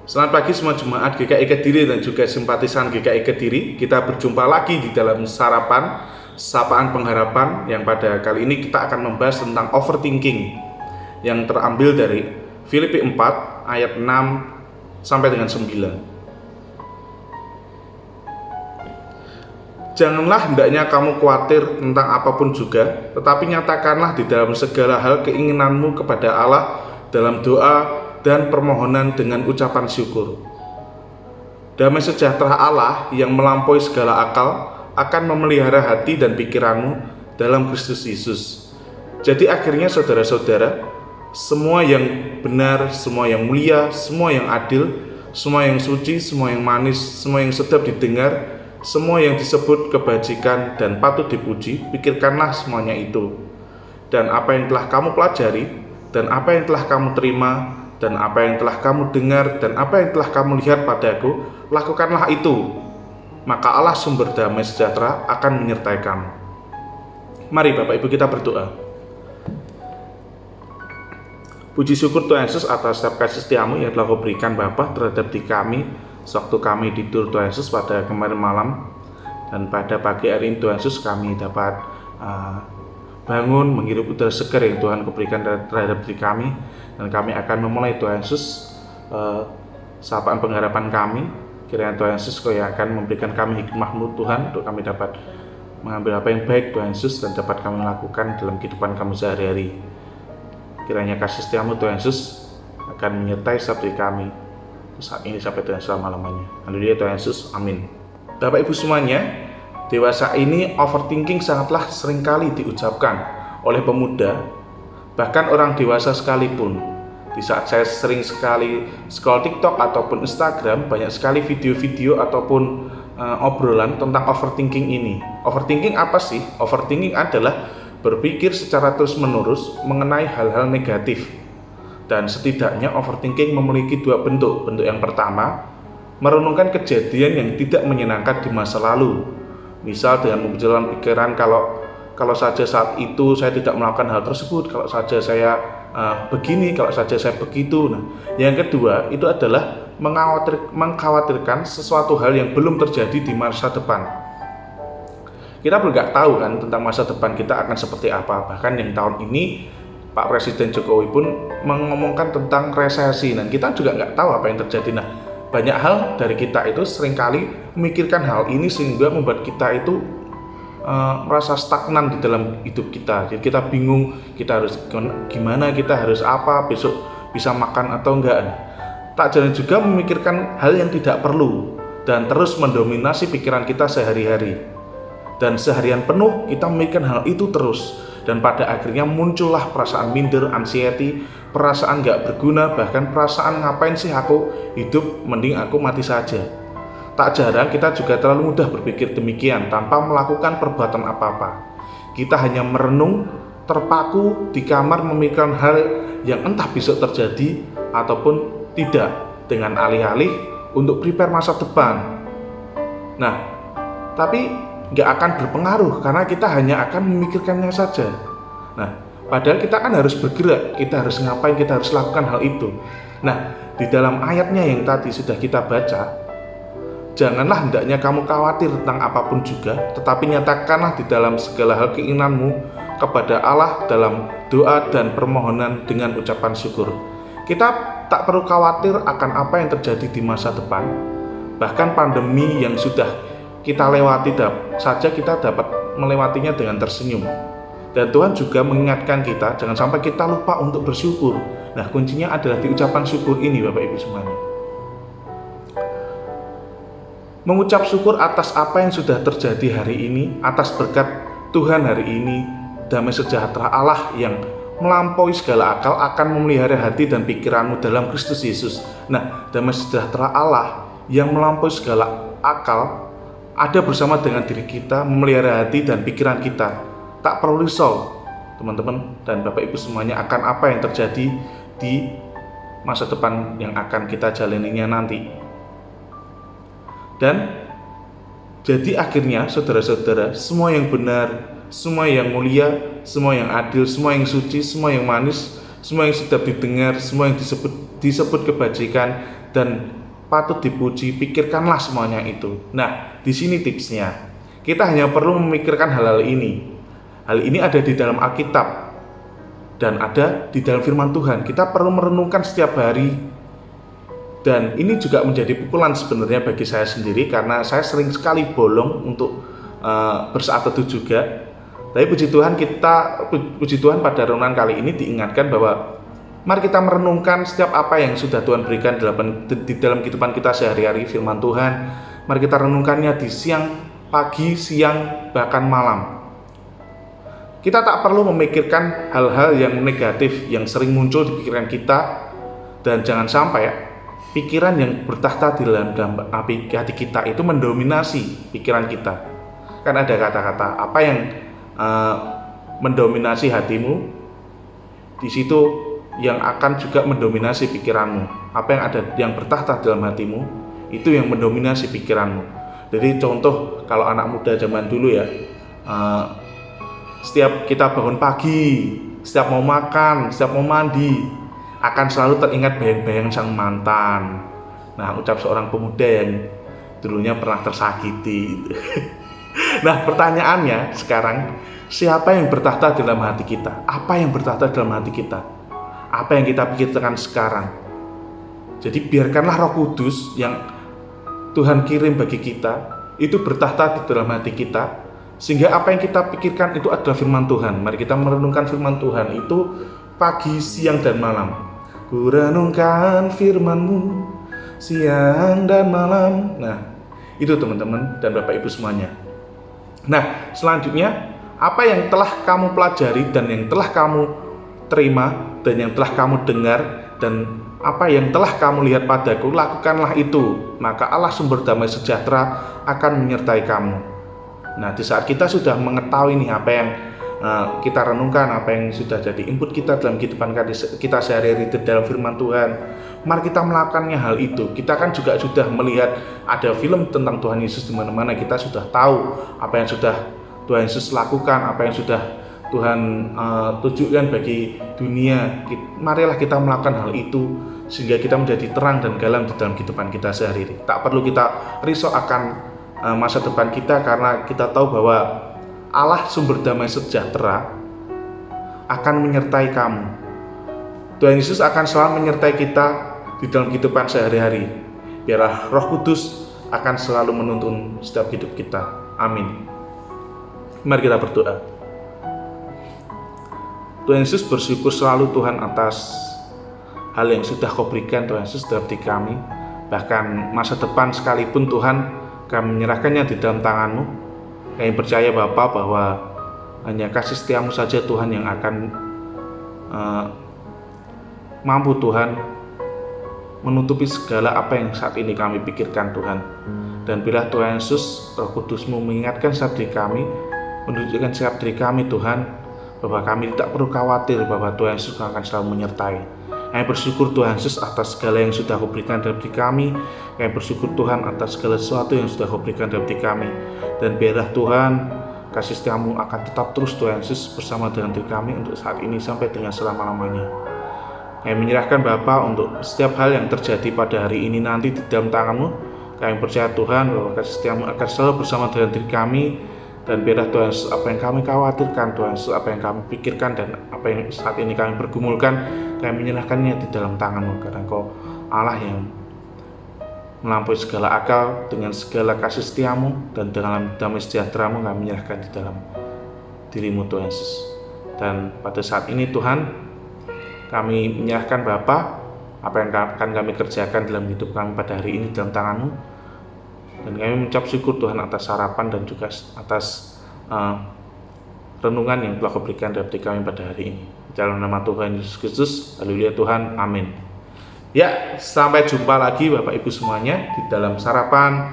Selamat pagi semua jemaat GKI Kediri dan juga simpatisan GKI Kediri. Kita berjumpa lagi di dalam sarapan Sapaan Pengharapan yang pada kali ini kita akan membahas tentang overthinking yang terambil dari Filipi 4 ayat 6 sampai dengan 9. Janganlah hendaknya kamu khawatir tentang apapun juga, tetapi nyatakanlah di dalam segala hal keinginanmu kepada Allah dalam doa dan permohonan dengan ucapan syukur. Damai sejahtera Allah yang melampaui segala akal akan memelihara hati dan pikiranmu dalam Kristus Yesus. Jadi akhirnya saudara-saudara, semua yang benar, semua yang mulia, semua yang adil, semua yang suci, semua yang manis, semua yang sedap didengar, semua yang disebut kebajikan dan patut dipuji, pikirkanlah semuanya itu. Dan apa yang telah kamu pelajari, dan apa yang telah kamu terima, dan apa yang telah kamu dengar, dan apa yang telah kamu lihat padaku, lakukanlah itu. Maka Allah sumber damai sejahtera akan menyertai kamu. Mari Bapak Ibu kita berdoa. Puji syukur Tuhan Yesus atas setiap kasih setiamu yang telah kau berikan Bapa terhadap diri kami sewaktu kami tidur Tuhan Yesus pada kemarin malam, dan pada pagi hari ini Tuhan Yesus kami dapat bangun menghirup udara segar yang Tuhan berikan terhadap diri kami, dan kami akan memulai Tuhan Yesus sapaan pengharapan kami. Kiranya Tuhan Yesus Kau yang akan memberikan kami hikmah-Mu Tuhan, untuk kami dapat mengambil apa yang baik Tuhan Yesus dan dapat kami lakukan dalam kehidupan kami sehari-hari. Kiranya kasih setiamu Tuhan Yesus akan menyertai setiap diri kami saat ini sampai dengan selama-lamanya. Haleluya Tuhan Yesus, amin. Bapak Ibu semuanya, dewasa ini overthinking sangatlah seringkali diucapkan oleh pemuda, bahkan orang dewasa sekalipun. Di saat saya sering sekali scroll TikTok ataupun Instagram, banyak sekali video-video ataupun obrolan tentang overthinking ini. Overthinking apa sih? Overthinking adalah berpikir secara terus-menerus mengenai hal-hal negatif. Dan setidaknya overthinking memiliki dua bentuk. Bentuk yang pertama, merenungkan kejadian yang tidak menyenangkan di masa lalu. Misal dengan memperjalan pikiran kalau saja saat itu saya tidak melakukan hal tersebut, kalau saja saya begini, kalau saja saya begitu. Nah, yang kedua itu adalah mengkhawatirkan sesuatu hal yang belum terjadi di masa depan. Kita belum tahu kan tentang masa depan kita akan seperti apa. Bahkan yang tahun ini Pak Presiden Jokowi pun mengomongkan tentang resesi, dan kita juga nggak tahu apa yang terjadi. Nah, banyak hal dari kita itu seringkali memikirkan hal ini sehingga membuat kita itu merasa stagnan di dalam hidup kita. Jadi kita bingung, kita harus gimana, kita harus apa, besok bisa makan atau enggak. Tak jarang juga memikirkan hal yang tidak perlu dan terus mendominasi pikiran kita sehari-hari. Dan seharian penuh kita memikirkan hal itu terus. Dan pada akhirnya muncullah perasaan minder, anxiety, perasaan gak berguna, bahkan perasaan ngapain sih aku hidup, mending aku mati saja. Tak jarang kita juga terlalu mudah berpikir demikian tanpa melakukan perbuatan apa-apa. Kita hanya merenung, terpaku di kamar memikirkan hal yang entah besok terjadi ataupun tidak, dengan alih-alih untuk prepare masa depan. Nah, tapi nggak akan berpengaruh karena kita hanya akan memikirkannya saja. Nah, padahal kita kan harus bergerak, kita harus ngapain, kita harus lakukan hal itu. Nah, di dalam ayatnya yang tadi sudah kita baca, janganlah hendaknya kamu khawatir tentang apapun juga, tetapi nyatakanlah di dalam segala hal keinginanmu kepada Allah dalam doa dan permohonan dengan ucapan syukur. Kita tak perlu khawatir akan apa yang terjadi di masa depan. Bahkan pandemi yang sudah kita lewati saja, kita dapat melewatinya dengan tersenyum. Dan Tuhan juga mengingatkan kita jangan sampai kita lupa untuk bersyukur. Nah, kuncinya adalah di ucapan syukur ini Bapak Ibu semuanya. Mengucap syukur atas apa yang sudah terjadi hari ini, atas berkat Tuhan hari ini, damai sejahtera Allah yang melampaui segala akal akan memelihara hati dan pikiranmu dalam Kristus Yesus. Nah, damai sejahtera Allah yang melampaui segala akal ada bersama dengan diri kita, memelihara hati dan pikiran kita. Tak perlu risau teman-teman dan Bapak Ibu semuanya akan apa yang terjadi di masa depan yang akan kita jalaninya nanti. Dan jadi akhirnya saudara-saudara, semua yang benar, semua yang mulia, semua yang adil, semua yang suci, semua yang manis, semua yang sedap didengar, semua yang disebut kebajikan dan patut dipuji, pikirkanlah semuanya itu. Nah, di sini tipsnya. Kita hanya perlu memikirkan hal-hal ini. Hal ini ada di dalam Alkitab dan ada di dalam firman Tuhan. Kita perlu merenungkan setiap hari. Dan ini juga menjadi pukulan sebenarnya bagi saya sendiri, karena saya sering sekali bolong untuk bersaat teduh juga. Tapi puji Tuhan pada renungan kali ini diingatkan bahwa mari kita merenungkan setiap apa yang sudah Tuhan berikan di dalam kehidupan kita sehari-hari, firman Tuhan. Mari kita renungkannya di pagi, siang, bahkan malam. Kita tak perlu memikirkan hal-hal yang negatif yang sering muncul di pikiran kita, dan jangan sampai pikiran yang bertahta di dalam hati kita itu mendominasi pikiran kita. Kan ada kata-kata, apa yang mendominasi hatimu, di situ yang akan juga mendominasi pikiranmu. Apa yang ada yang bertahta dalam hatimu, itu yang mendominasi pikiranmu. Jadi contoh, kalau anak muda zaman dulu ya, setiap kita bangun pagi, setiap mau makan, setiap mau mandi, akan selalu teringat bayang-bayang sang mantan. Nah, ucap seorang pemuda yang dulunya pernah tersakiti. Nah, pertanyaannya sekarang, siapa yang bertahta dalam hati kita? Apa yang bertahta dalam hati kita? Apa yang kita pikirkan sekarang? Jadi biarkanlah Roh Kudus yang Tuhan kirim bagi kita itu bertahta di dalam hati kita, sehingga apa yang kita pikirkan itu adalah firman Tuhan. Mari kita merenungkan firman Tuhan itu pagi, siang, dan malam. Ku renungkan firman-Mu siang dan malam. Nah, itu teman-teman dan Bapak Ibu semuanya. Nah, selanjutnya, apa yang telah kamu pelajari dan yang telah kamu terima dan yang telah kamu dengar dan apa yang telah kamu lihat padaku, lakukanlah itu, maka Allah sumber damai sejahtera akan menyertai kamu. Nah, di saat kita sudah mengetahui nih apa yang kita renungkan, apa yang sudah jadi input kita dalam kehidupan kita sehari-hari dalam firman Tuhan, mari kita melakukannya hal itu. Kita kan juga sudah melihat ada film tentang Tuhan Yesus di mana-mana. Kita sudah tahu apa yang sudah Tuhan Yesus lakukan, apa yang sudah Tuhan tunjukkan bagi dunia. Marilah kita melakukan hal itu sehingga kita menjadi terang dan galang di dalam kehidupan kita sehari-hari. Tak perlu kita risau akan masa depan kita, karena kita tahu bahwa Allah sumber damai sejahtera akan menyertai kamu. Tuhan Yesus akan selalu menyertai kita di dalam kehidupan sehari-hari. Biarlah Roh Kudus akan selalu menuntun setiap hidup kita. Amin. Mari kita berdoa. Tuhan Yesus, bersyukur selalu Tuhan atas hal yang sudah Kau berikan Tuhan Yesus dalam diri kami. Bahkan masa depan sekalipun Tuhan, kami menyerahkannya di dalam tangan-Mu. Kami percaya Bapa bahwa hanya kasih setia-Mu saja Tuhan yang akan mampu Tuhan menutupi segala apa yang saat ini kami pikirkan Tuhan. Dan bila Tuhan Yesus, Roh Kudus-Mu mengingatkan setiap diri kami, menunjukkan setiap diri kami Tuhan, bahwa kami tidak perlu khawatir, bahwa Tuhan Yesus akan selalu menyertai. Kami bersyukur Tuhan Yesus atas segala yang sudah Kau berikan dalam diri kami. Kami bersyukur Tuhan atas segala sesuatu yang sudah Kau berikan dalam diri kami. Dan biarlah Tuhan, kasih setia-Mu akan tetap terus Tuhan Yesus bersama dengan diri kami untuk saat ini sampai dengan selama-lamanya. Kami menyerahkan Bapa untuk setiap hal yang terjadi pada hari ini nanti di dalam tangan-Mu. Kami percaya Tuhan bahwa kasih setia-Mu akan selalu bersama dengan diri kami. Dan biarlah Tuhan Yesus, apa yang kami khawatirkan, Tuhan Yesus, apa yang kami pikirkan dan apa yang saat ini kami pergumulkan, kami menyerahkannya di dalam tangan-Mu, karena Kau Allah yang melampaui segala akal. Dengan segala kasih setia-Mu dan dalam damai sejahtera-Mu, kami menyerahkan di dalam diri-Mu Tuhan Yesus. Dan pada saat ini Tuhan, kami menyerahkan Bapa apa yang akan kami kerjakan dalam hidup kami pada hari ini dalam tangan-Mu. Dan kami mengucap syukur Tuhan atas harapan dan juga atas renungan yang telah Kau berikan dalam diri kami pada hari ini. Dalam nama Tuhan Yesus Kristus, haleluya Tuhan, amin. Ya, sampai jumpa lagi Bapak Ibu semuanya di dalam sarapan